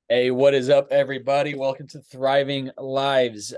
Hey, what is up, everybody? Welcome to Thriving Lives.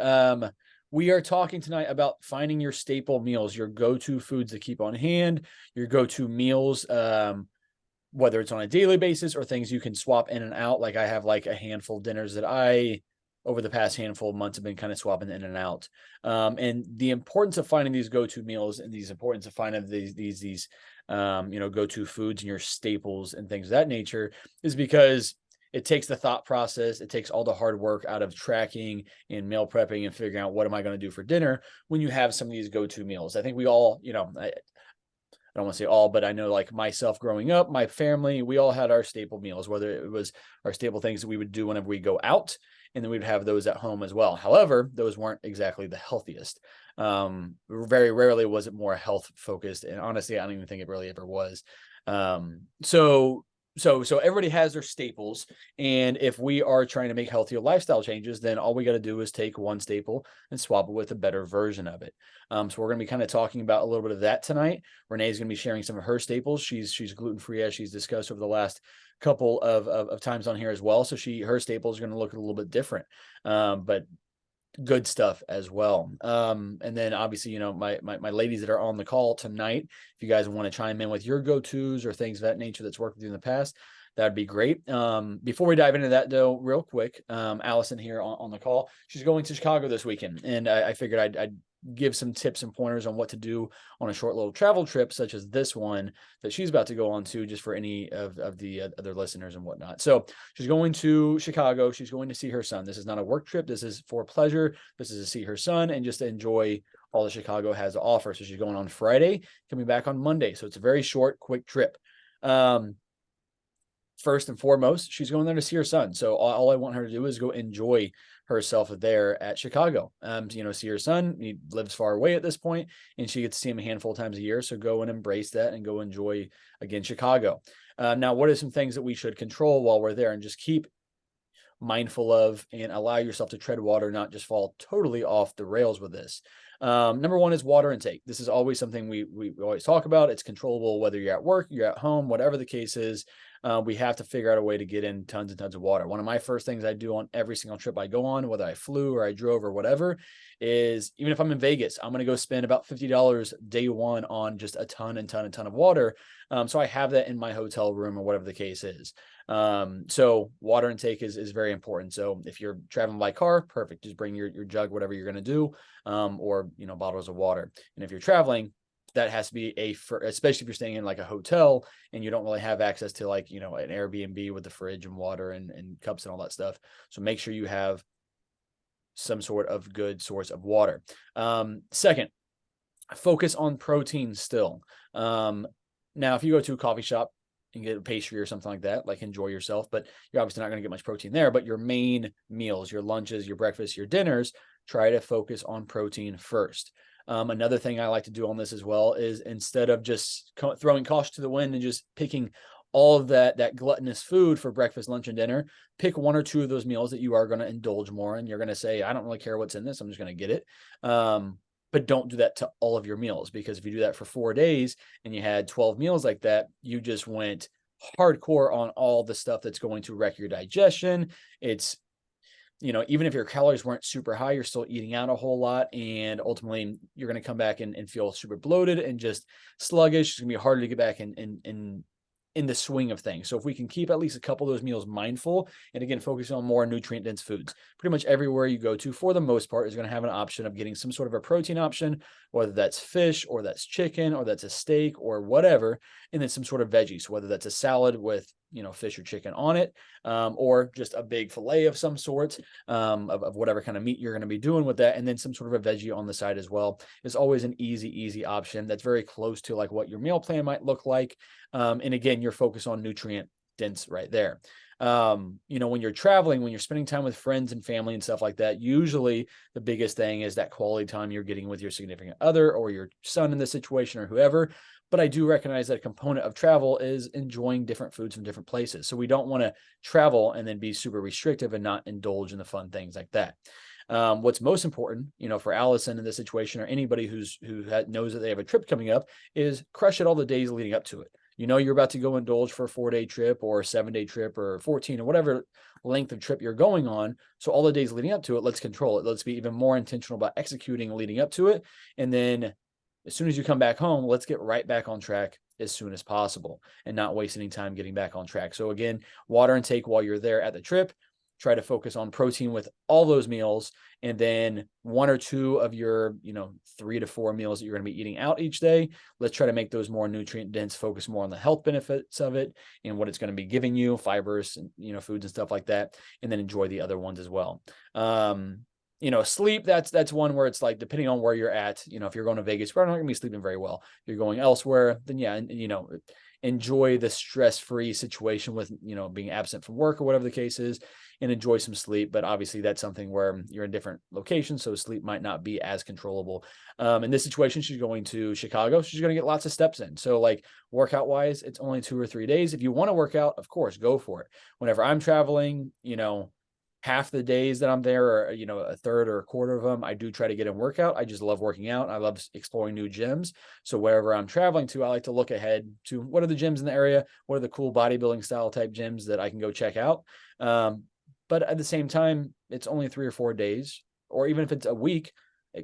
We are talking tonight about finding your staple meals, your go-to foods to keep on hand, your go-to meals, whether it's on a daily basis or things you can swap in and out. Like I have like a handful of dinners that over the past handful of months, have been kind of swapping in and out. And the importance of finding these go-to meals and these importance of finding these go-to foods and your staples and things of that nature is because it takes the thought process. It takes all the hard work out of tracking and meal prepping and figuring out what am I going to do for dinner when you have some of these go-to meals. I think we all, I don't want to say all, but I know like myself growing up, my family, we all had our staple meals, whether it was our staple things that we would do whenever we go out, and then we'd have those at home as well. However, those weren't exactly the healthiest. Very rarely was it more health focused. And honestly, I don't even think it really ever was. So everybody has their staples, and if we are trying to make healthier lifestyle changes, then all we got to do is take one staple and swap it with a better version of it. So we're going to be kind of talking about a little bit of that tonight. Renee is going to be sharing some of her staples. She's gluten-free, as she's discussed over the last couple of times on here as well. So her staples are going to look a little bit different, but good stuff as well. And then obviously, my ladies that are on the call tonight, if you guys want to chime in with your go-tos or things of that nature that's worked with you in the past, that'd be great. Before we dive into that though, real quick, Allison here on the call, she's going to Chicago this weekend, and I figured I'd give some tips and pointers on what to do on a short little travel trip such as this one that she's about to go on to, just for any of the other listeners and whatnot. So she's going to Chicago. She's going to see her son. This is not a work trip. This is for pleasure. This is to see her son and just to enjoy all that Chicago has to offer. So she's going on Friday, coming back on Monday. So it's a very short, quick trip. First and foremost, she's going there to see her son. So all I want her to do is go enjoy herself there at Chicago. See her son. He lives far away at this point, and she gets to see him a handful of times a year. So go and embrace that and go enjoy, again, Chicago. Now, what are some things that we should control while we're there and just keep mindful of and allow yourself to tread water, not just fall totally off the rails with this? Number one is water intake. This is always something we always talk about. It's controllable whether you're at work, you're at home, whatever the case is. We have to figure out a way to get in tons and tons of water. One of my first things I do on every single trip I go on, whether I flew or I drove or whatever, is even if I'm in Vegas, I'm going to go spend about $50 day one on just a ton of water. So I have that in my hotel room or whatever the case is. So water intake is very important. So if you're traveling by car, perfect. Just bring your jug, whatever you're going to do, or, bottles of water. And if you're traveling, that has to be especially if you're staying in like a hotel and you don't really have access to like, an Airbnb with the fridge and water and cups and all that stuff. So make sure you have some sort of good source of water. Second, focus on protein still. Now, if you go to a coffee shop and get a pastry or something like that, like enjoy yourself, but you're obviously not going to get much protein there. But your main meals, your lunches, your breakfasts, your dinners, try to focus on protein first. Another thing I like to do on this as well is, instead of just throwing caution to the wind and just picking all of that gluttonous food for breakfast, lunch, and dinner, pick one or two of those meals that you are going to indulge more in. You're going to say, I don't really care what's in this, I'm just going to get it. But don't do that to all of your meals, because if you do that for 4 days and you had 12 meals like that, you just went hardcore on all the stuff that's going to wreck your digestion. It's, even if your calories weren't super high, you're still eating out a whole lot. And ultimately, you're going to come back and feel super bloated and just sluggish. It's going to be harder to get back in the swing of things. So if we can keep at least a couple of those meals mindful, and again, focus on more nutrient dense foods, pretty much everywhere you go to, for the most part, is going to have an option of getting some sort of a protein option, whether that's fish or that's chicken or that's a steak or whatever, and then some sort of veggies, whether that's a salad with, fish or chicken on it, or just a big fillet of some sort, of whatever kind of meat you're going to be doing with that. And then some sort of a veggie on the side as well is always an easy option that's very close to like what your meal plan might look like. And again, you're focused on nutrient dense right there. When you're traveling, when you're spending time with friends and family and stuff like that, usually the biggest thing is that quality time you're getting with your significant other or your son in this situation or whoever. But I do recognize that a component of travel is enjoying different foods from different places. So we don't want to travel and then be super restrictive and not indulge in the fun things like that. What's most important, for Allison in this situation, or anybody who knows that they have a trip coming up, is crush it all the days leading up to it. You know, you're about to go indulge for a 4-day trip or a 7-day trip or 14 or whatever length of trip you're going on. So all the days leading up to it, let's control it. Let's be even more intentional about executing leading up to it. And then as soon as you come back home, let's get right back on track as soon as possible and not waste any time getting back on track. So again, water intake while you're there at the trip. Try to focus on protein with all those meals, and then 1 or 2 of your 3 to 4 meals that you're going to be eating out each day. Let's try to make those more nutrient dense, focus more on the health benefits of it and what it's going to be giving you, fibers and foods and stuff like that, and then enjoy the other ones as well. Sleep, that's one where it's like, depending on where you're at, if you're going to Vegas, you're not going to be sleeping very well. If you're going elsewhere, then yeah, enjoy the stress-free situation with, being absent from work or whatever the case is, and enjoy some sleep. But obviously that's something where you're in different locations, so sleep might not be as controllable. In this situation, she's going to Chicago. She's going to get lots of steps in. So like workout wise, it's only 2 or 3 days. If you want to work out, of course, go for it. Whenever I'm traveling, half the days that I'm there, or a third or a quarter of them, I do try to get in workout. I just love working out. I love exploring new gyms. So wherever I'm traveling to, I like to look ahead to what are the gyms in the area, what are the cool bodybuilding style type gyms that I can go check out. But at the same time, it's only 3 or 4 days, or even if it's a week,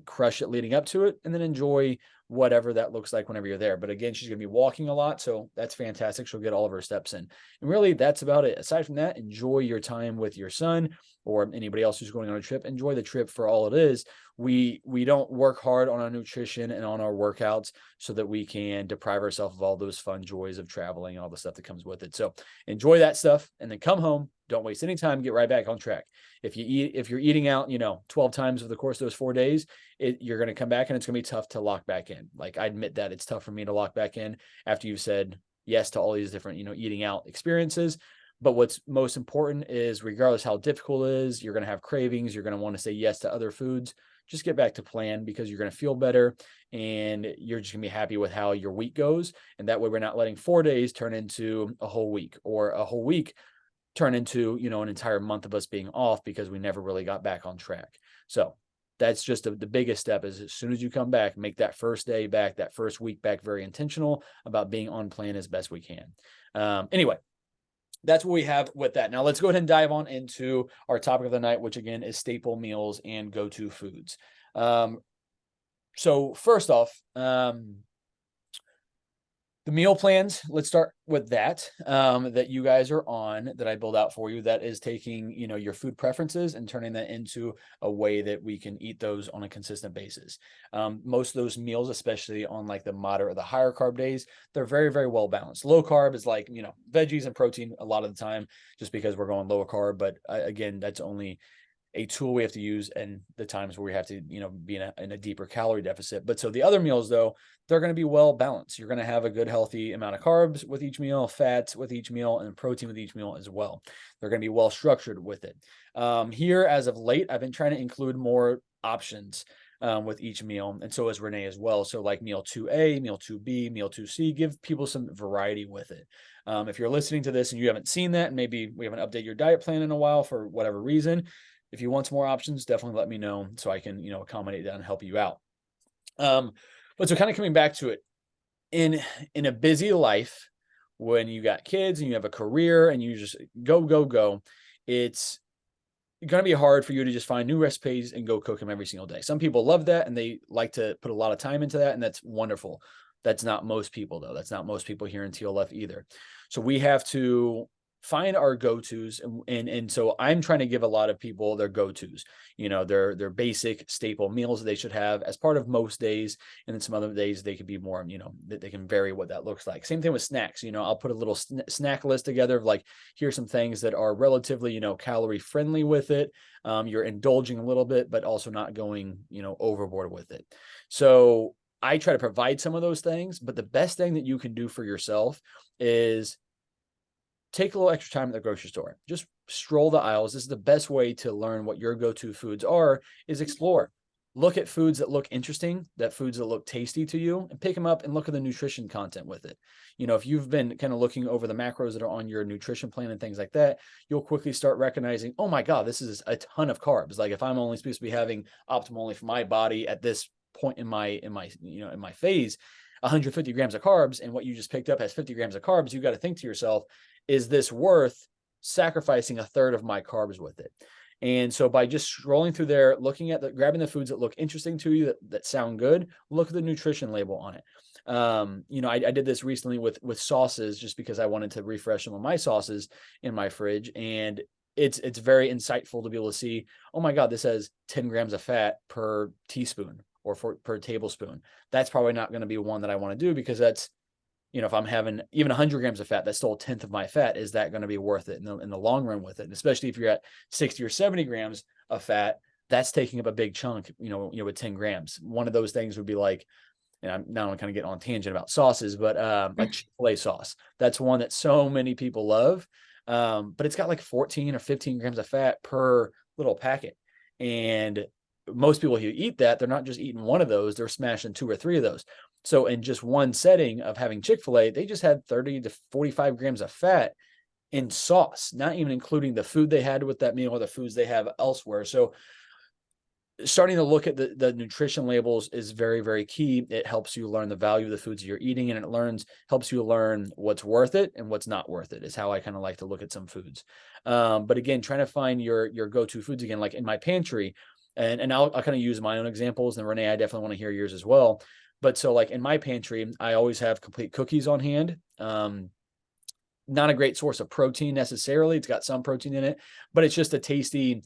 crush it leading up to it, and then enjoy whatever that looks like whenever you're there. But again, she's going to be walking a lot, so that's fantastic. She'll get all of her steps in. And really, that's about it. Aside from that, enjoy your time with your son or anybody else who's going on a trip. Enjoy the trip for all it is. We don't work hard on our nutrition and on our workouts so that we can deprive ourselves of all those fun joys of traveling and all the stuff that comes with it. So enjoy that stuff, and then come home. Don't waste any time. Get right back on track. If you're eating out, 12 times over the course of those 4 days, you're going to come back and it's going to be tough to lock back in. Like, I admit that it's tough for me to lock back in after you've said yes to all these different, eating out experiences. But what's most important is, regardless how difficult it is, you're going to have cravings. You're going to want to say yes to other foods. Just get back to plan, because you're going to feel better and you're just going to be happy with how your week goes. And that way we're not letting 4 days turn into a whole week, or a whole week turn into, an entire month of us being off because we never really got back on track. So that's just the biggest step, is as soon as you come back, make that first day back, that first week back, very intentional about being on plan as best we can. Anyway, that's what we have with that. Now let's go ahead and dive on into our topic of the night, which again is staple meals and go-to foods. So first off, the meal plans, let's start with that, that you guys are on, that I build out for you, that is taking, your food preferences and turning that into a way that we can eat those on a consistent basis. Most of those meals, especially on like the moderate or the higher carb days, they're very, very well balanced. Low carb is like, veggies and protein a lot of the time, just because we're going lower carb. But again, that's only a tool we have to use and the times where we have to, be in a deeper calorie deficit. But so the other meals, though, they're going to be well balanced. You're going to have a good, healthy amount of carbs with each meal, fats with each meal, and protein with each meal as well. They're going to be well structured with it. Here, as of late, I've been trying to include more options with each meal. And so is Renee as well. So like meal 2A, meal 2B, meal 2C, give people some variety with it. If you're listening to this and you haven't seen that, and maybe we haven't updated your diet plan in a while for whatever reason, if you want some more options, definitely let me know so I can, accommodate that and help you out. But so kind of coming back to it, in a busy life, when you got kids and you have a career and you just go, it's going to be hard for you to just find new recipes and go cook them every single day. Some people love that and they like to put a lot of time into that, and that's wonderful. That's not most people, though. That's not most people here in TLF either. So we have to find our go-tos, and so I'm trying to give a lot of people their go-tos, their basic staple meals that they should have as part of most days. And then some other days they could be more, that they can vary what that looks like. Same thing with snacks. I'll put a little snack list together of like, here's some things that are relatively, calorie friendly with it. You're indulging a little bit, but also not going, overboard with it. So I try to provide some of those things, but the best thing that you can do for yourself is take a little extra time at the grocery store. Just stroll the aisles. This is the best way to learn what your go-to foods are, is explore. Look at foods that look interesting, foods that look tasty to you, and pick them up and look at the nutrition content with it. If you've been kind of looking over the macros that are on your nutrition plan and things like that, you'll quickly start recognizing, oh my God, this is a ton of carbs. Like, if I'm only supposed to be having optimally for my body at this point in my phase, 150 grams of carbs and what you just picked up has 50 grams of carbs, you got to think to yourself, is this worth sacrificing a third of my carbs with it? And so by just scrolling through there, looking at grabbing the foods that look interesting to you, that sound good, look at the nutrition label on it. I did this recently with sauces just because I wanted to refresh some of my sauces in my fridge. And it's very insightful to be able to see, oh my God, this has 10 grams of fat per teaspoon or per tablespoon. That's probably not going to be one that I want to do, because that's, if I'm having even 100 grams of fat, that's still a tenth of my fat. Is that going to be worth it in the long run with it? And especially if you're at 60 or 70 grams of fat, that's taking up a big chunk, with 10 grams. One of those things would be like, and I'm now kind of getting on a tangent about sauces, but like Chick-fil-A sauce. That's one that so many people love. But it's got like 14 or 15 grams of fat per little packet. And most people who eat that, they're not just eating one of those, they're smashing 2 or 3 of those. So in just one setting of having Chick-fil-A, they just had 30 to 45 grams of fat in sauce, not even including the food they had with that meal or the foods they have elsewhere. So starting to look at the nutrition labels is very, very key. It helps you learn the value of the foods you're eating, and it helps you learn what's worth it and what's not worth it, is how I kind of like to look at some foods. But again, trying to find your go-to foods, again, like in my pantry, and I'll kind of use my own examples. And Renee, I definitely want to hear yours as well. But so like in my pantry, I always have complete cookies on hand. Not a great source of protein necessarily. It's got some protein in it, but it's just a tasty,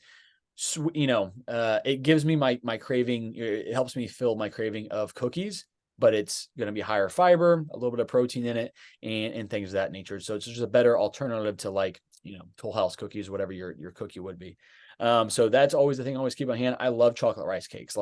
it gives me my craving. It helps me fill my craving of cookies, but it's going to be higher fiber, a little bit of protein in it, and things of that nature. So it's just a better alternative to like, Toll House cookies, whatever your cookie would be. So that's always the thing I always keep on hand. I love chocolate rice cakes.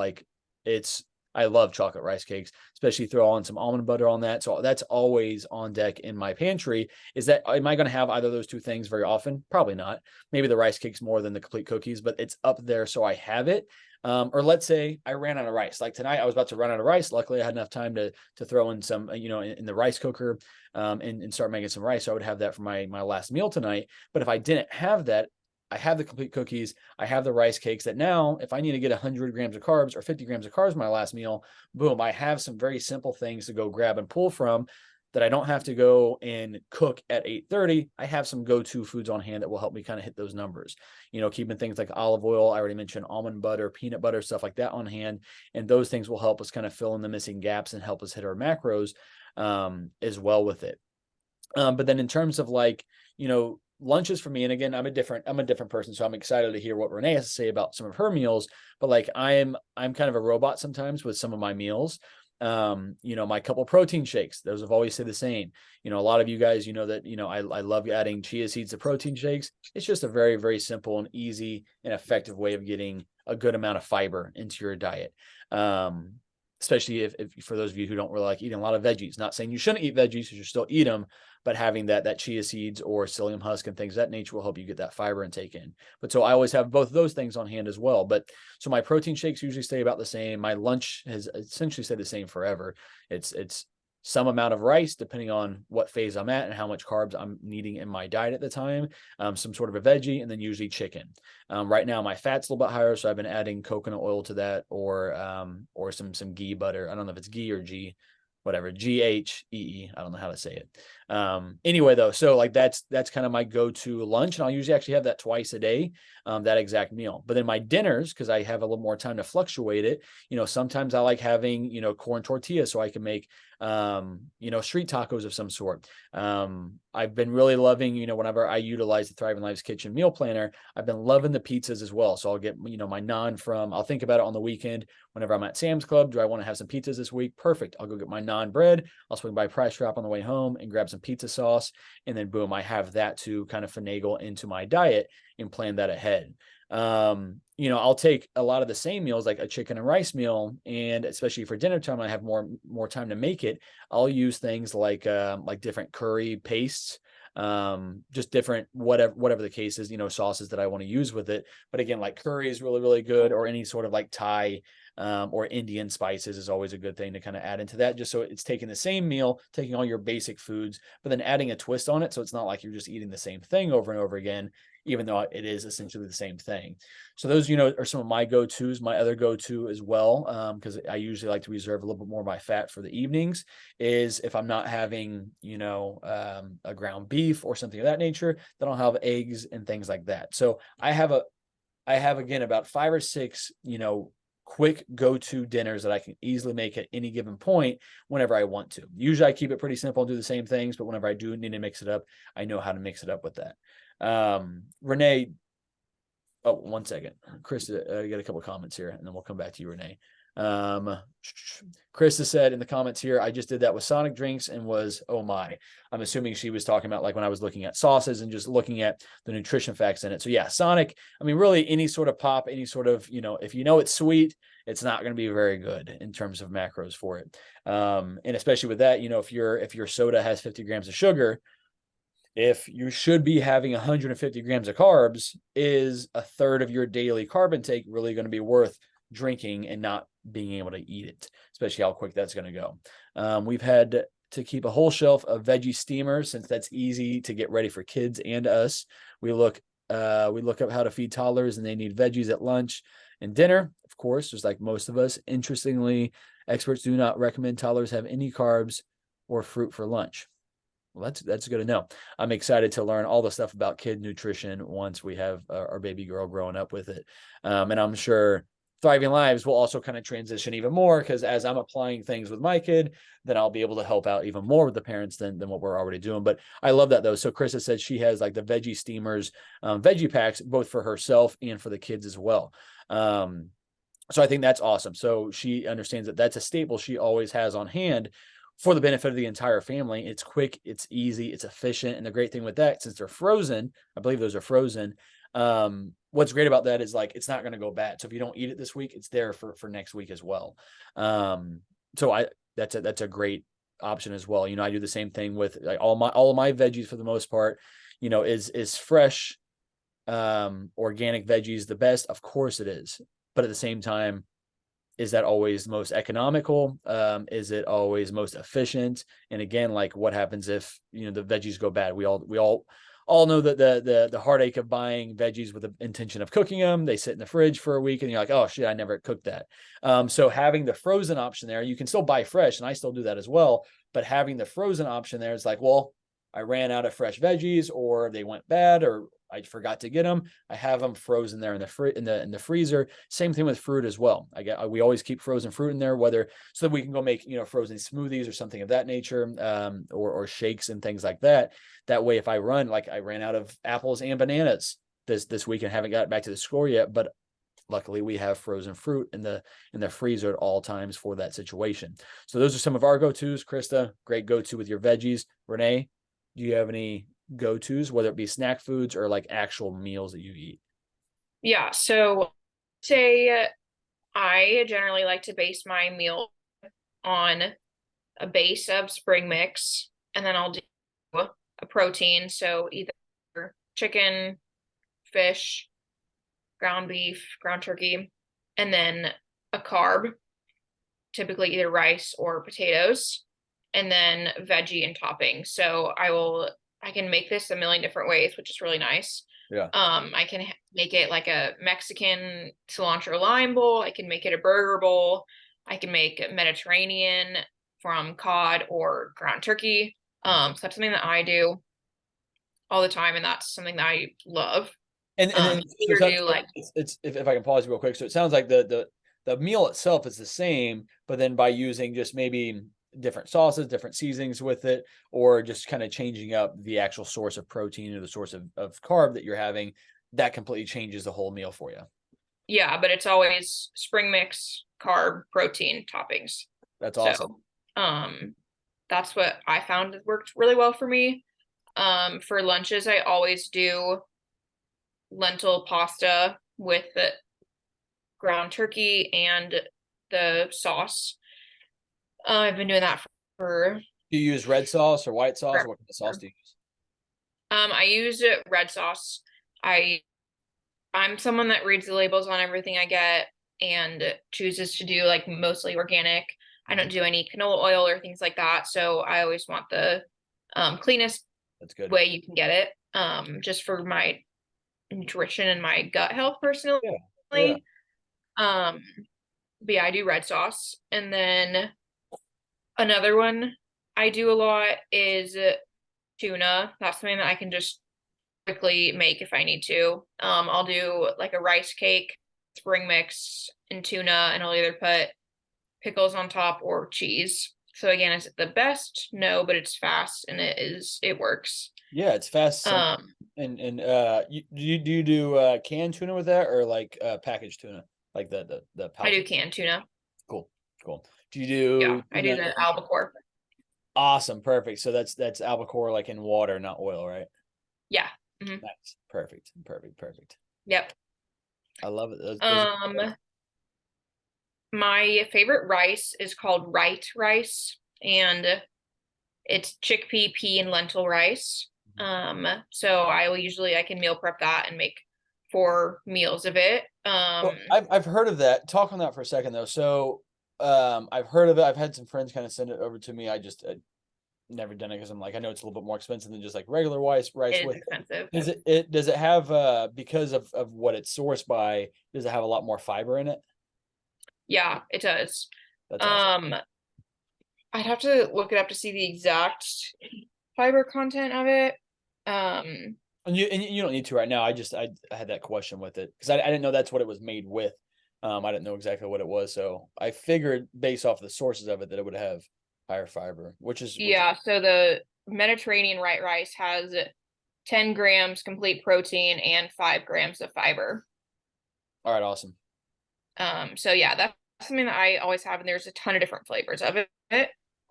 I love chocolate rice cakes, especially throw on some almond butter on that. So that's always on deck in my pantry. Am I going to have either of those two things very often? Probably not. Maybe the rice cakes more than the complete cookies, but it's up there. So I have it. Or let's say I ran out of rice. Like tonight, I was about to run out of rice. Luckily, I had enough time to throw in some, in the rice cooker, and start making some rice. So I would have that for my last meal tonight. But if I didn't have that, I have the complete cookies. I have the rice cakes that now, if I need to get 100 grams of carbs or 50 grams of carbs my last meal, boom, I have some very simple things to go grab and pull from that I don't have to go and cook at 8:30. I have some go-to foods on hand that will help me kind of hit those numbers. Keeping things like olive oil, I already mentioned almond butter, peanut butter, stuff like that on hand. And those things will help us kind of fill in the missing gaps and help us hit our macros as well with it. But then in terms of like, lunches for me, and again, I'm a different person, so I'm excited to hear what Renee has to say about some of her meals. But like I'm kind of a robot sometimes with some of my meals. My couple protein shakes, those have always stayed the same. A lot of you guys, that, I love adding chia seeds to protein shakes. It's just a very, very simple and easy and effective way of getting a good amount of fiber into your diet. Especially if for those of you who don't really like eating a lot of veggies, not saying you shouldn't eat veggies, you should still eat them, but having that chia seeds or psyllium husk and things of that nature will help you get that fiber intake in. But so I always have both of those things on hand as well. But so my protein shakes usually stay about the same. My lunch has essentially stayed the same forever. It's some amount of rice, depending on what phase I'm at and how much carbs I'm needing in my diet at the time, some sort of a veggie, and then usually chicken. Right now, my fat's a little bit higher, so I've been adding coconut oil to that, or some ghee butter. I don't know if it's ghee or G, whatever, Ghee. I don't know how to say it. Anyway, though, so like that's kind of my go-to lunch, and I'll usually actually have that twice a day, that exact meal. But then my dinners, because I have a little more time to fluctuate it, sometimes I like having, corn tortillas so I can make, street tacos of some sort. I've been really loving, whenever I utilize the Thriving Lives Kitchen meal planner, I've been loving the pizzas as well. So I'll get, my naan I'll think about it on the weekend whenever I'm at Sam's Club. Do I want to have some pizzas this week? Perfect. I'll go get my naan bread. I'll swing by Price Drop on the way home and grab some pizza sauce. And then boom, I have that to kind of finagle into my diet and plan that ahead. I'll take a lot of the same meals, like a chicken and rice meal, and especially for dinner time, I have more time to make it. I'll use things like different curry pastes, just different, whatever the case is, sauces that I want to use with it. But again, like curry is really, really good, or any sort of like Thai or Indian spices is always a good thing to kind of add into that, just so it's taking the same meal, taking all your basic foods, but then adding a twist on it. So it's not like you're just eating the same thing over and over again, even though it is essentially the same thing. So those, are some of my go-tos. My other go-to as well, because I usually like to reserve a little bit more of my fat for the evenings, is if I'm not having, a ground beef or something of that nature, then I'll have eggs and things like that. So I have again about 5 or 6, quick go-to dinners that I can easily make at any given point whenever I want to. Usually I keep it pretty simple and do the same things, but whenever I do need to mix it up, I know how to mix it up with that. Renee, oh, 1 second. Chris, you got a couple of comments here, and then we'll come back to you, Renee. Chris has said in the comments here, I just did that with Sonic drinks and was, oh my. I'm assuming she was talking about like when I was looking at sauces and just looking at the nutrition facts in it. So yeah, Sonic, I mean, really any sort of pop, any sort of, if it's sweet, it's not going to be very good in terms of macros for it. And especially with that, if your soda has 50 grams of sugar, if you should be having 150 grams of carbs, is a third of your daily carb intake really going to be worth drinking and not being able to eat it, especially how quick that's going to go. We've had to keep a whole shelf of veggie steamers since that's easy to get ready for kids and us. We look up how to feed toddlers and they need veggies at lunch and dinner, of course, just like most of us. Interestingly, experts do not recommend toddlers have any carbs or fruit for lunch. Well, that's good to know. I'm excited to learn all the stuff about kid nutrition once we have our baby girl growing up with it. And I'm sure Thriving Lives will also kind of transition even more, because as I'm applying things with my kid, then I'll be able to help out even more with the parents than what we're already doing. But I love that though. So Chris has said she has like the veggie steamers, veggie packs, both for herself and for the kids as well. So I think that's awesome. So she understands that that's a staple she always has on hand for the benefit of the entire family. It's quick, it's easy, it's efficient. And the great thing with that, since they're frozen, I believe those are frozen. What's great about that is like, it's not going to go bad. So if you don't eat it this week, it's there for next week as well. So that's a great option as well. I do the same thing with like all of my veggies for the most part, is fresh, organic veggies the best? Of course it is. But at the same time, is that always most economical? Is it always most efficient? And again, like what happens if, the veggies go bad? We all know that the heartache of buying veggies with the intention of cooking them. They sit in the fridge for a week and you're like, oh shit, I never cooked that. So having the frozen option there, you can still buy fresh, and I still do that as well. But having the frozen option there is like, well, I ran out of fresh veggies, or they went bad, or I forgot to get them. I have them frozen there in the freezer. Same thing with fruit as well. We always keep frozen fruit in there, whether so that we can go make frozen smoothies or something of that nature, or shakes and things like that. That way, if I ran out of apples and bananas this week and haven't got back to the store yet, but luckily we have frozen fruit in the freezer at all times for that situation. So those are some of our go-tos. Krista, great go-to with your veggies. Renee, do you have any go-tos, whether it be snack foods or like actual meals that you eat? Yeah, so say I generally like to base my meal on a base of spring mix, and then I'll do a protein. So either chicken, fish, ground beef, ground turkey, and then a carb, typically either rice or potatoes, and then veggie and topping. So I can make this a million different ways, which is really nice. Yeah. I can make it like a Mexican cilantro lime bowl. I can make it a burger bowl. I can make Mediterranean from cod or ground turkey. So that's something that I do all the time, and that's something that I love. And then Either do like it's if I can pause you real quick. So it sounds like the meal itself is the same, but then by using just maybe different sauces, different seasonings with it, or just kind of changing up the actual source of protein or the source of carb that you're having, that completely changes the whole meal for you. yeah, but it's always spring mix, carb, protein, toppings. That's awesome. So, that's what I found worked really well for me. For lunches, I always do lentil pasta with the ground turkey and the sauce. I've been doing that for. Do you use red sauce or white sauce? Or what kind of sauce do you use? I use red sauce. I'm someone that reads the labels on everything I get. and chooses to do like mostly organic. I don't do any canola oil or things like that. So I always want the cleanest That's good. way you can get it, just for my nutrition and my gut health personally. Yeah. Yeah. Um, but yeah, I do red sauce. And then another one I do a lot is tuna. That's something that I can just quickly make if I need to. I'll do like a rice cake, spring mix, and tuna, and I'll either put pickles on top or cheese. So again, is it the best? No, but it's fast and it works. Yeah, it's fast, simple. Um, And do you do canned tuna with that, or like packaged tuna? Like the I do pouches? canned tuna. Cool, cool. Do you Yeah, do I do tuna the albacore. awesome, perfect. So that's albacore like in water, not oil, right? Yeah. Hmm. Nice. Perfect. Perfect. Perfect. Yep. I love it. Those are good. Um, my favorite rice is called right rice, and it's chickpea, pea, and lentil rice. So I can meal prep that and make 4 meals of it. Well, I've heard of that. Talk on that for a second though. So I've heard of it. I've had some friends kind of send it over to me. I never done it because I'm like, I know it's a little bit more expensive than just like regular rice It is with expensive. does it have because of what it's sourced by, does it have a lot more fiber in it? Yeah, it does. That's awesome. Um, I'd have to look it up to see the exact fiber content of it. Um, And you don't need to right now. I had that question with it because I didn't know that's what it was made with. I didn't know exactly what it was, so I figured based off the sources of it that it would have higher fiber, which is yeah, so the Mediterranean white rice has 10 grams complete protein and 5 grams of fiber. all right, awesome. So yeah, that's something that I always have, and there's a ton of different flavors of it.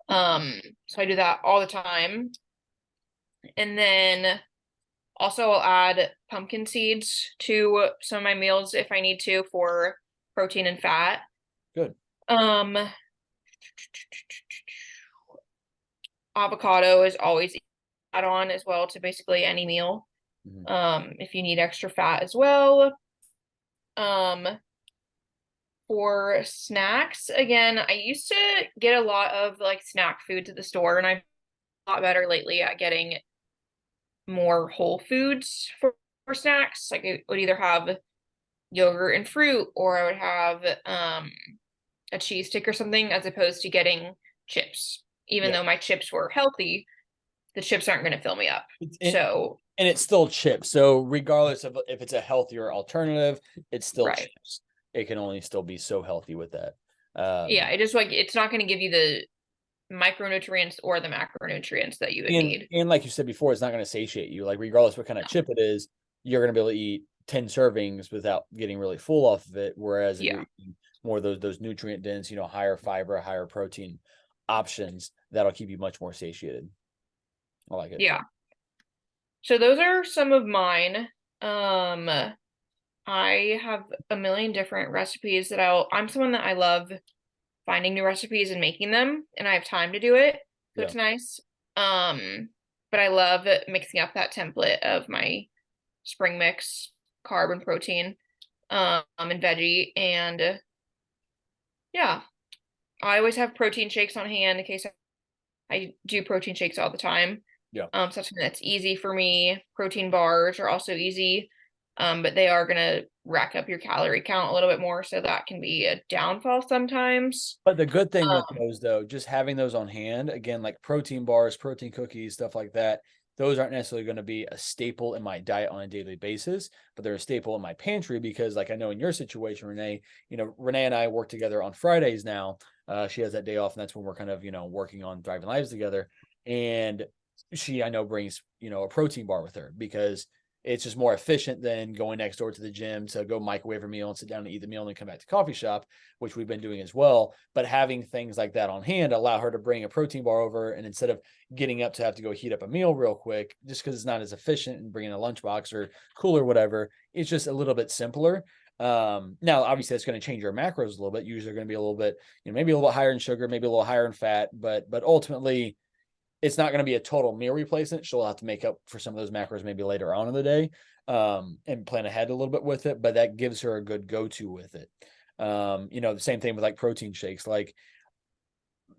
So I do that all the time. And then also I'll add pumpkin seeds to some of my meals if I need to for protein and fat. Good. Um, avocado is always add on as well to basically any meal. Mhm. If you need extra fat as well. Um, for snacks, again, I used to get a lot of like snack foods at the store, and I've a lot better lately at getting more whole foods for snacks. Like I would either have yogurt and fruit, or I would have a cheese stick or something, as opposed to getting chips. Even Yeah. though my chips were healthy, the chips aren't going to fill me up. And, So, and it's still chips. So regardless of if it's a healthier alternative, it's still right. chips. It can only still be so healthy with that. Yeah, it just like it's not going to give you the micronutrients or the macronutrients that you would and need. and like you said before, it's not going to satiate you. Like regardless what kind of No. chip it is, you're going to be able to eat 10 servings without getting really full off of it. Whereas if you're Yeah. eating more of those nutrient dense, higher fiber, higher protein options, that'll keep you much more satiated. I like it. Yeah. So those are some of mine. Um, I have a million different recipes that I'm someone that I love finding new recipes and making them, and I have time to do it. So Yeah. it's nice. Um, but I love mixing up that template of my spring mix, carb and protein, and veggie. And yeah, I always have protein shakes on hand in case I do protein shakes all the time. Yeah. Something that's easy for me. Protein bars are also easy, but they are gonna rack up your calorie count a little bit more, so that can be a downfall sometimes. But the good thing with Um, those though, just having those on hand, again, like protein bars, protein cookies, stuff like that, those aren't necessarily going to be a staple in my diet on a daily basis, but they're a staple in my pantry because, like I know in your situation, Renee, Renee and I work together on Fridays now. She has that day off, and that's when we're kind of, working on thriving lives together. And she, I know, brings, a protein bar with her because it's just more efficient than going next door to the gym to go microwave a meal and sit down and eat the meal and then come back to coffee shop, which we've been doing as well. But having things like that on hand allow her to bring a protein bar over, and instead of getting up to have to go heat up a meal real quick, just because it's not as efficient and bringing a lunchbox or cooler, whatever, it's just a little bit simpler. Now obviously that's going to change your macros a little bit. Usually they're going to be a little bit, maybe a little bit higher in sugar, maybe a little higher in fat, but ultimately it's not going to be a total meal replacement. She'll have to make up for some of those macros maybe later on in the day, and plan ahead a little bit with it, but that gives her a good go-to with it. The same thing with like protein shakes. Like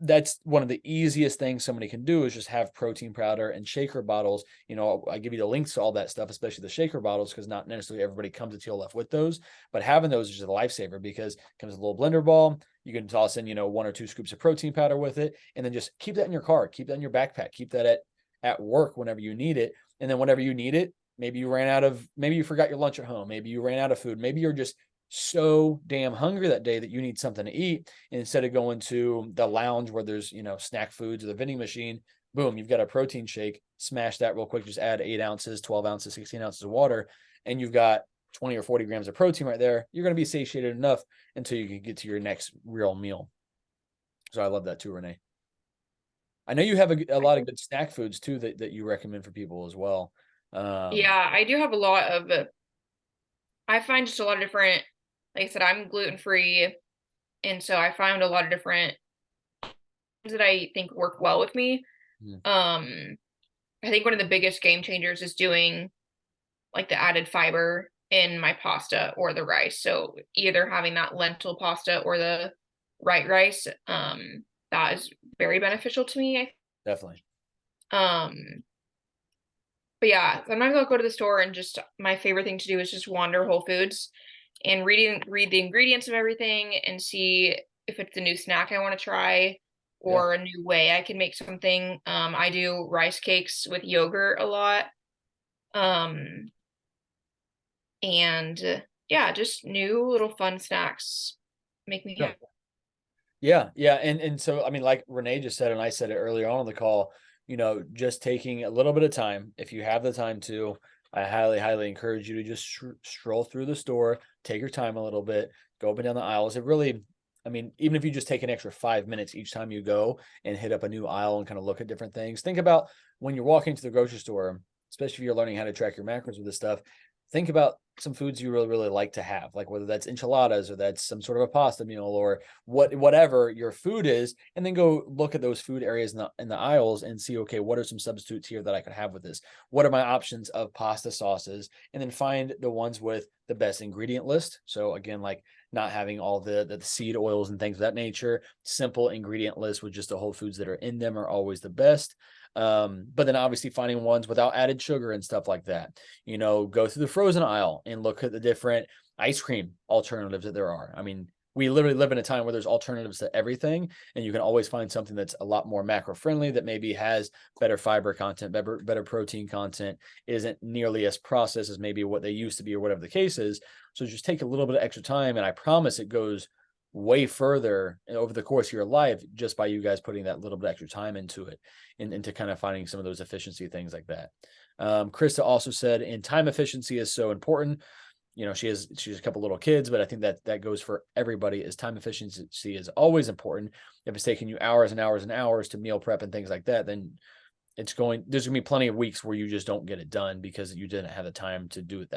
that's one of the easiest things somebody can do is just have protein powder and shaker bottles. I give you the links to all that stuff, especially the shaker bottles, because not necessarily everybody comes to TLF with those, but having those is just a lifesaver because it comes with a little blender ball. You can toss in, 1 or 2 scoops of protein powder with it, and then just keep that in your car, keep that in your backpack, keep that at work whenever you need it. And then whenever you need it, maybe you forgot your lunch at home, maybe you ran out of food, maybe you're just so damn hungry that day that you need something to eat. And instead of going to the lounge where there's, snack foods or the vending machine, boom, you've got a protein shake, smash that real quick, just add 8 ounces, 12 ounces, 16 ounces of water, and you've got 20 or 40 grams of protein right there. You're going to be satiated enough until you can get to your next real meal. So I love that too, Renee. I know you have a lot of good snack foods too that you recommend for people as well. Yeah, I do have a lot of, I find just a lot of different, like I said, I'm gluten free. And so I found a lot of different things that I think work well with me. Mm. I think one of the biggest game changers is doing like the added fiber in my pasta or the rice. So either having that lentil pasta or the white rice, that is very beneficial to me. Definitely. Um, but yeah, sometimes I'll go to the store and just my favorite thing to do is just wander Whole Foods and read the ingredients of everything and see if it's a new snack I want to try Yeah. or a new way I can make something. I do rice cakes with yogurt a lot. Um, and yeah, just new little fun snacks make me Yeah. happy. Yeah. And so, I mean, like Renee just said, and I said it earlier on in the call, just taking a little bit of time, if you have the time to, I highly, highly encourage you to just stroll through the store, take your time a little bit, go up and down the aisles. It really, I mean, even if you just take an extra 5 minutes each time you go and hit up a new aisle and kind of look at different things, think about when you're walking to the grocery store, especially if you're learning how to track your macros with this stuff, think about some foods you really, really like to have, like whether that's enchiladas or that's some sort of a pasta meal or whatever your food is, and then go look at those food areas in the aisles and see, okay, what are some substitutes here that I could have with this? What are my options of pasta sauces? And then find the ones with the best ingredient list. So again, like not having all the seed oils and things of that nature. Simple ingredient list with just the whole foods that are in them are always the best. But then obviously finding ones without added sugar and stuff like that. Go through the frozen aisle and look at the different ice cream alternatives that there are. I mean, we literally live in a time where there's alternatives to everything, and you can always find something that's a lot more macro friendly, that maybe has better fiber content, better protein content, isn't nearly as processed as maybe what they used to be or whatever the case is. So just take a little bit of extra time, and I promise it goes way further over the course of your life just by you guys putting that little bit extra time into it and into kind of finding some of those efficiency things like that. Krista also said, and time efficiency is so important. She's a couple little kids, but I think that goes for everybody. Is time efficiency is always important. If it's taking you hours and hours and hours to meal prep and things like that, then there's going to be plenty of weeks where you just don't get it done because you didn't have the time to do it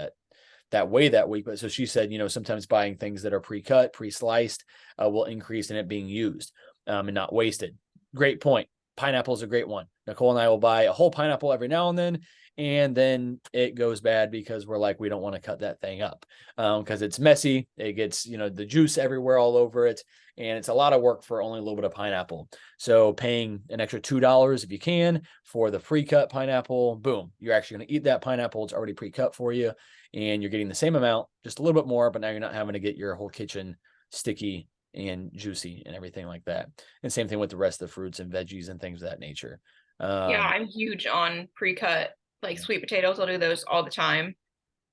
that way that week. But so she said, sometimes buying things that are pre-cut, pre-sliced will increase in it being used and not wasted. Great point. Pineapple is a great one. Nicole and I will buy a whole pineapple every now and then it goes bad because we're like, we don't want to cut that thing up because it's messy. It gets, the juice everywhere all over it. And it's a lot of work for only a little bit of pineapple. So paying an extra $2 if you can for the pre-cut pineapple, boom, you're actually going to eat that pineapple. It's already pre-cut for you. And you're getting the same amount, just a little bit more, but now you're not having to get your whole kitchen sticky and juicy and everything like that. And same thing with the rest of the fruits and veggies and things of that nature. Yeah, I'm huge on pre-cut like sweet potatoes. I'll do those all the time.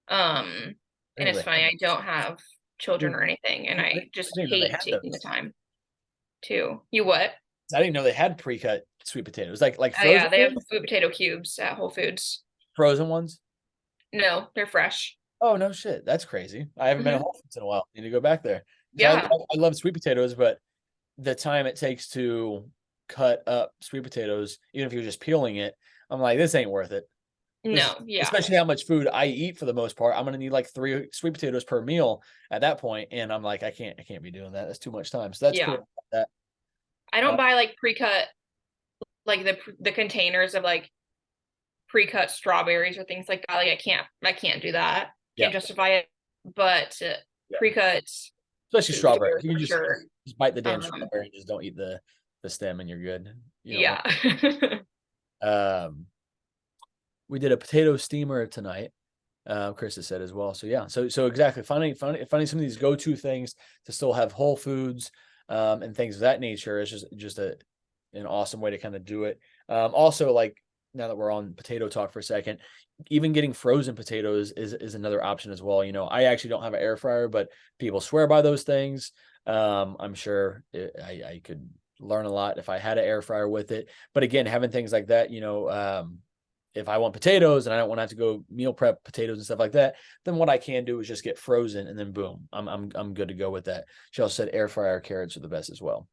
And it's funny, I don't have children or anything, and I I just didn't know they hate had taking the those. time to. You what? I didn't know they had pre-cut sweet potatoes, like Oh yeah, frozen they have ones? sweet potato cubes at Whole Foods. Frozen ones. No, they're fresh. Oh no, shit, that's crazy. I haven't been at Hmm. Whole Foods in a while. Need to go back there because Yeah. I love sweet potatoes, but the time it takes to cut up sweet potatoes, even if you're just peeling it, I'm like, this ain't worth it. This, No, yeah. especially how much food I eat for the most part. I'm gonna need like 3 sweet potatoes per meal at that point, and I'm like, I can't be doing that. That's too much time. So that's Yeah. cool. That I don't buy like pre-cut like the containers of like pre-cut strawberries or things like that. Like I can't do that. yeah, Can't justify it. But yeah, pre-cut especially food strawberries. here You can for sure. just bite the damn Um, strawberry and just don't eat the stem, and you're good. You don't want. yeah. Um, we did a potato steamer tonight. Chris has said as well. So yeah, so exactly finding some of these go-to things to still have whole foods and things of that nature is just an awesome way to kind of do it. Also, like now that we're on potato talk for a second, even getting frozen potatoes is another option as well. You know, I actually don't have an air fryer, but people swear by those things. I'm sure I could learn a lot if I had an air fryer with it. But again, having things like that, you know, if I want potatoes and I don't want to have to go meal prep potatoes and stuff like that, then what I can do is just get frozen and then boom, I'm good to go with that. She also said air fryer carrots are the best as well.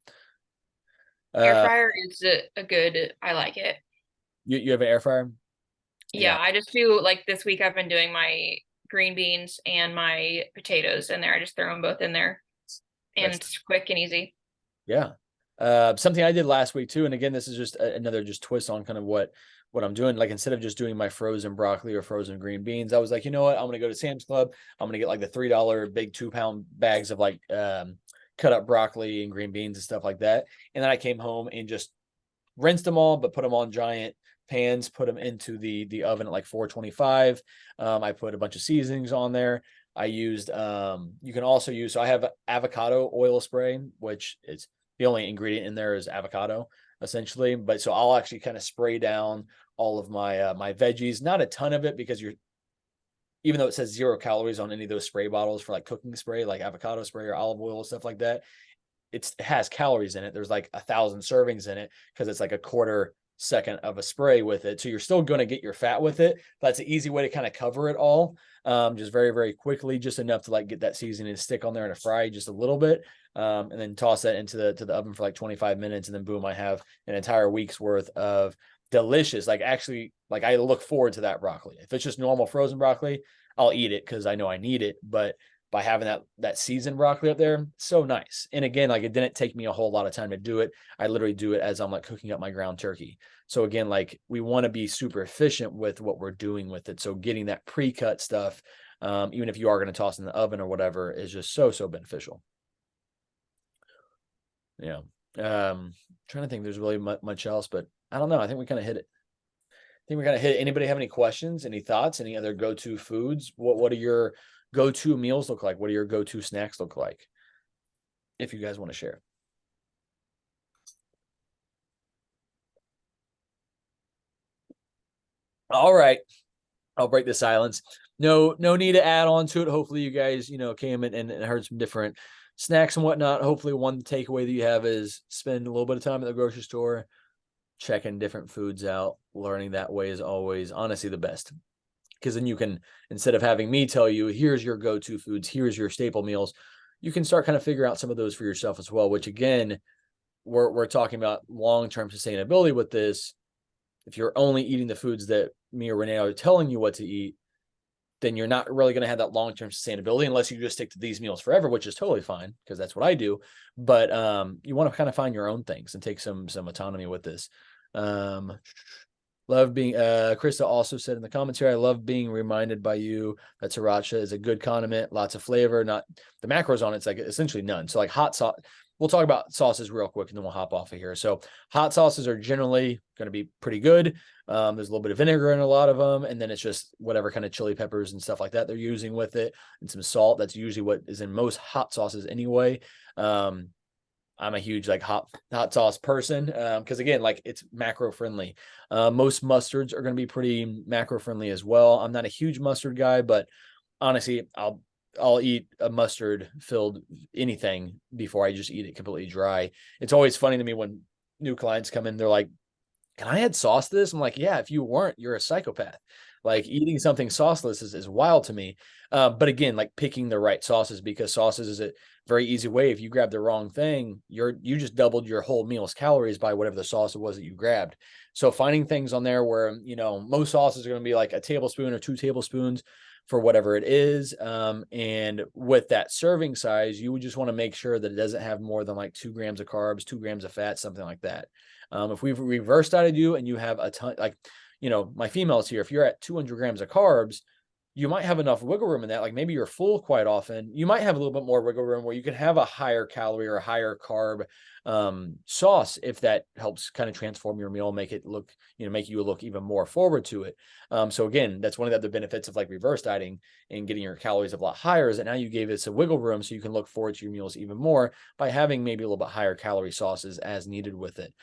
Air Uh, fryer is a good, I like it. you have an air fryer? Yeah, Yeah, I just do like this week I've been doing my green beans and my potatoes in there. I just throw them both in there and that's it's quick and easy. yeah. Something I did last week too, and again, this is just another just twist on kind of what I'm doing. Like instead of just doing my frozen broccoli or frozen green beans, I was like, you know what? I'm gonna go to Sam's Club. I'm gonna get like the $3 big 2 pound bags of like cut up broccoli and green beans and stuff like that. And then I came home and just rinsed them all, but put them on giant pans, put them into the oven at like 425. I put a bunch of seasonings on there. I used you can also use, so I have avocado oil spray, which is the only ingredient in there is avocado essentially. But so I'll actually kind of spray down all of my my veggies, not a ton of it because you're, even though it says 0 calories on any of those spray bottles for like cooking spray, like avocado spray or olive oil, stuff like that, it has calories in it. There's like 1,000 servings in it because it's like a quarter second of a spray with it. So you're still going to get your fat with it. That's an easy way to kind of cover it all. Just very, very quickly, just enough to like get that seasoning to stick on there and to fry just a little bit. And then toss that into the oven for like 25 minutes. And then boom, I have an entire week's worth of delicious, like actually, like I look forward to that broccoli. If it's just normal frozen broccoli, I'll eat it because I know I need it. But by having that seasoned broccoli up there, so nice. And again, like it didn't take me a whole lot of time to do it. I literally do it as I'm like cooking up my ground turkey. So again, like we want to be super efficient with what we're doing with it. So getting that pre-cut stuff, even if you are going to toss in the oven or whatever, is just so beneficial. Yeah. Trying to think there's really much else, but I don't know. I think we kind of hit it. I think we kind of hit it. Anybody have any questions, any thoughts, any other go-to foods? What are your go-to meals look like? What do your go-to snacks look like? If you guys want to share. All right. I'll break the silence. No need to add on to it. Hopefully you guys, you know, came and heard some different snacks and whatnot. Hopefully one takeaway that you have is spend a little bit of time at the grocery store, checking different foods out. Learning that way is always honestly the best. Because then you can, instead of having me tell you, here's your go-to foods, here's your staple meals, you can start kind of figure out some of those for yourself as well, which again, we're talking about long-term sustainability with this. If you're only eating the foods that me or Renee are telling you what to eat, then you're not really going to have that long-term sustainability unless you just stick to these meals forever, which is totally fine because that's what I do. But you want to kind of find your own things and take some autonomy with this. Love being Krista also said in the commentary, I love being reminded by you that sriracha is a good condiment, lots of flavor, not the macros on it's like essentially none. So like hot sauce, we'll talk about sauces real quick and then we'll hop off of here. So hot sauces are generally going to be pretty good. There's a little bit of vinegar in a lot of them, and then it's just whatever kind of chili peppers and stuff like that they're using with it, and some salt. That's usually what is in most hot sauces anyway. I'm a huge like hot sauce person because again, like it's macro friendly. Most mustards are going to be pretty macro friendly as well. I'm not a huge mustard guy, but honestly, I'll eat a mustard filled anything before I just eat it completely dry. It's always funny to me when new clients come in, they're like, can I add sauce to this? I'm like, yeah, if you weren't, you're a psychopath. Like eating something sauceless is wild to me. But again, like picking the right sauces, because sauces is a very easy way. If you grab the wrong thing, you just doubled your whole meal's calories by whatever the sauce it was that you grabbed. So finding things on there where, you know, most sauces are going to be like a tablespoon or 2 tablespoons for whatever it is. And with that serving size, you would just want to make sure that it doesn't have more than like 2 grams of carbs, 2 grams of fat, something like that. If we've reversed out of you and you have a ton, like, you know, my females here, if you're at 200 grams of carbs, you might have enough wiggle room in that. Like maybe you're full quite often. You might have a little bit more wiggle room where you can have a higher calorie or a higher carb sauce if that helps kind of transform your meal, make it look, make you look even more forward to it. So again, that's one of the other benefits of like reverse dieting and getting your calories a lot higher is that now you gave it some wiggle room so you can look forward to your meals even more by having maybe a little bit higher calorie sauces as needed with it.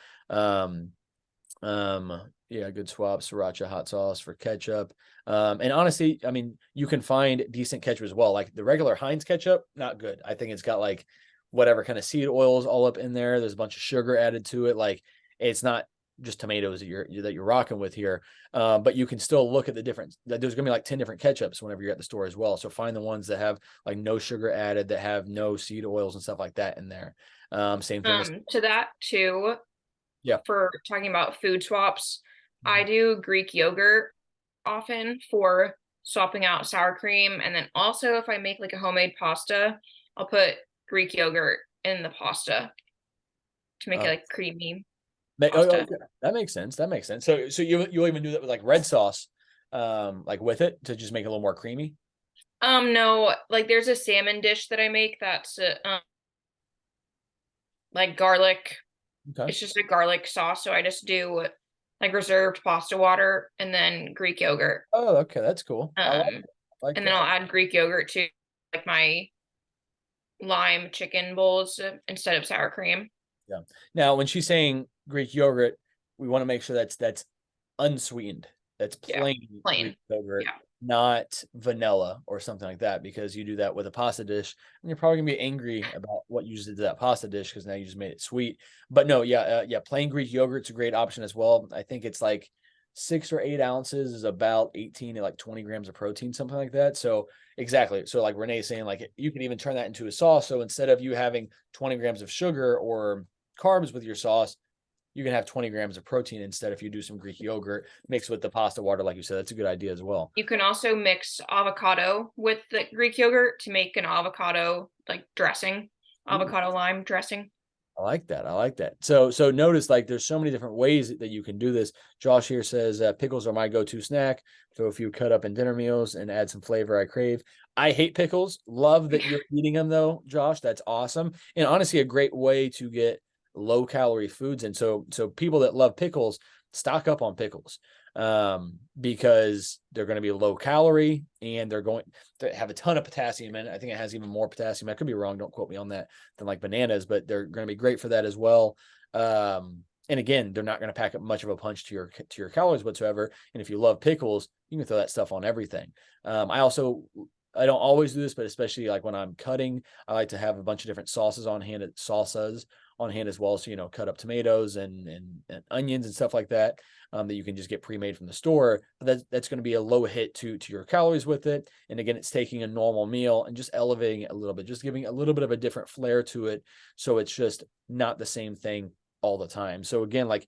Yeah, good swap, sriracha hot sauce for ketchup. And honestly, I mean, you can find decent ketchup as well. Like the regular Heinz ketchup, not good. I think it's got like whatever kind of seed oils all up in there. There's a bunch of sugar added to it. Like it's not just tomatoes that you're rocking with here. But you can still look at the difference. There's gonna be like 10 different ketchups whenever you're at the store as well. So find the ones that have like no sugar added, that have no seed oils and stuff like that in there. Same thing with To that too, yeah. for talking about food swaps, I Mhm. do Greek yogurt often for swapping out sour cream. And then also if I make like a homemade pasta, I'll put Greek yogurt in the pasta to make it Uh, like creamy oh, pasta. okay. That makes sense. That makes sense. So you'll even do that with like red sauce, like with it to just make it a little more creamy. No, like there's a salmon dish that I make that's like garlic. Okay. It's just a garlic sauce, so I just do like reserved pasta water and then Greek yogurt. Oh, okay. That's cool. Um, I like and then I'll that. add Greek yogurt to like my lime chicken bowls instead of sour cream. Yeah. Now, when she's saying Greek yogurt, we want to make sure that's unsweetened. That's Yeah, plain Greek plain. yogurt, Yeah. not vanilla or something like that, because you do that with a pasta dish and you're probably gonna be angry about what you did to that pasta dish because now you just made it sweet. But no, yeah, yeah, plain Greek yogurt's a great option as well. I think it's like 6 or 8 ounces is about 18 to like 20 grams of protein, something like that. So exactly. So like Renee's saying, like you can even turn that into a sauce. So instead of you having 20 grams of sugar or carbs with your sauce, you can have 20 grams of protein instead if you do some Greek yogurt mixed with the pasta water, like you said. That's a good idea as well. You can also mix avocado with the Greek yogurt to make an avocado like dressing, Ooh, avocado lime dressing. I like that. I like that. So notice like there's so many different ways that you can do this. Josh here says pickles are my go-to snack. Throw a few cut up in dinner meals and add some flavor I crave. I hate pickles. Love that you're eating them though, Josh. That's awesome. And honestly, a great way to get low calorie foods. And so people that love pickles, stock up on pickles because they're going to be low calorie and they're going to have a ton of potassium in it. I think it has even more potassium. I could be wrong. Don't quote me on that than like bananas, but they're going to be great for that as well. And again, they're not going to pack up much of a punch to your calories whatsoever. And if you love pickles, you can throw that stuff on everything. I don't always do this, but especially like when I'm cutting, I like to have a bunch of different salsas on hand as well. So, cut up tomatoes and onions and stuff like that, that you can just get pre-made from the store. But that's going to be a low hit to your calories with it. And again, it's taking a normal meal and just elevating it a little bit, just giving a little bit of a different flair to it. So it's just not the same thing all the time. So again, like,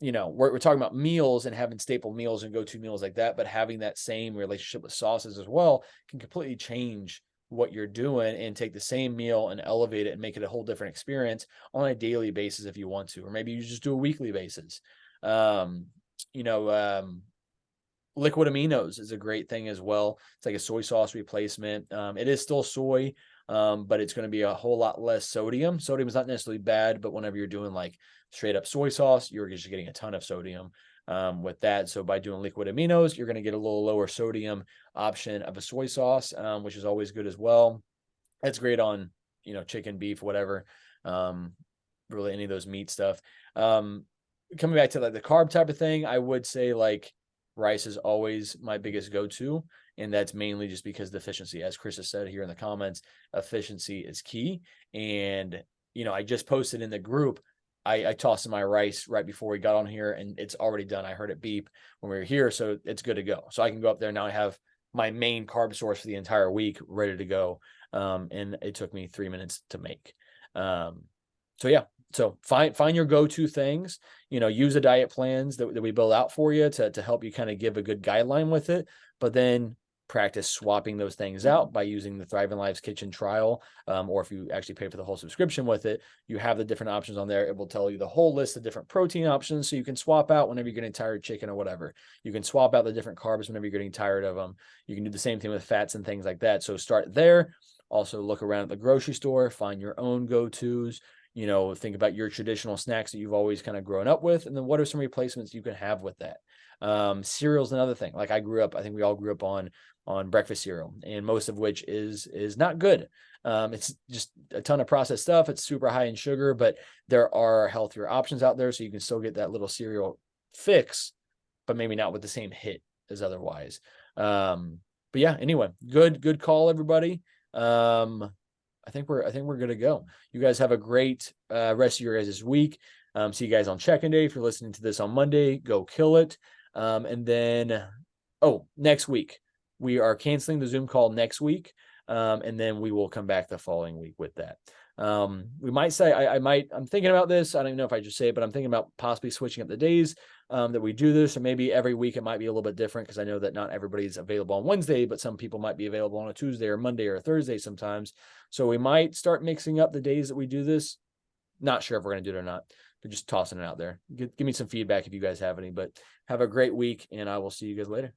we're talking about meals and having staple meals and go-to meals like that, but having that same relationship with sauces as well can completely change what you're doing and take the same meal and elevate it and make it a whole different experience on a daily basis if you want to, or maybe you just do a weekly basis. Um, you know, Liquid aminos is a great thing as well. It's like a soy sauce replacement. It is still soy, but it's going to be a whole lot less sodium. Sodium is not necessarily bad, but whenever you're doing like straight up soy sauce, you're just getting a ton of sodium with that. So by doing liquid aminos, you're going to get a little lower sodium option of a soy sauce, which is always good as well. That's great on, chicken, beef, whatever. Really any of those meat stuff. Coming back to like the carb type of thing, I would say like rice is always my biggest go-to. And that's mainly just because the efficiency, as Chris has said here in the comments, efficiency is key. And, I just posted in the group, I tossed in my rice right before we got on here and it's already done. I heard it beep when we were here. So it's good to go. So I can go up there now. I have my main carb source for the entire week ready to go. And it took me 3 minutes to make. So yeah, so find your go-to things, use the diet plans that we build out for you to help you kind of give a good guideline with it, but then practice swapping those things out by using the Thriving Lives Kitchen trial. Or if you actually pay for the whole subscription with it, you have the different options on there. It will tell you the whole list of different protein options. So you can swap out whenever you're getting tired of chicken or whatever. You can swap out the different carbs whenever you're getting tired of them. You can do the same thing with fats and things like that. So start there. Also look around at the grocery store, find your own go-tos. Think about your traditional snacks that you've always kind of grown up with. And then what are some replacements you can have with that? Cereal's another thing. Like I think we all grew up on breakfast cereal, and most of which is not good. It's just a ton of processed stuff. It's super high in sugar, but there are healthier options out there. So you can still get that little cereal fix, but maybe not with the same hit as otherwise. But yeah, anyway, good call, everybody. I think we're good to go. You guys have a great rest of your guys' week. See you guys on check-in day. If you're listening to this on Monday, go kill it. And then, next week, we are canceling the Zoom call next week. And then we will come back the following week with that. We might say, I'm thinking about this. I don't even know if I just say it, but I'm thinking about possibly switching up the days that we do this, or maybe every week it might be a little bit different, because I know that not everybody's available on Wednesday, but some people might be available on a Tuesday or Monday or Thursday sometimes. So we might start mixing up the days that we do this. Not sure if we're going to do it or not, but just tossing it out there. Give me some feedback if you guys have any, but have a great week, and I will see you guys later.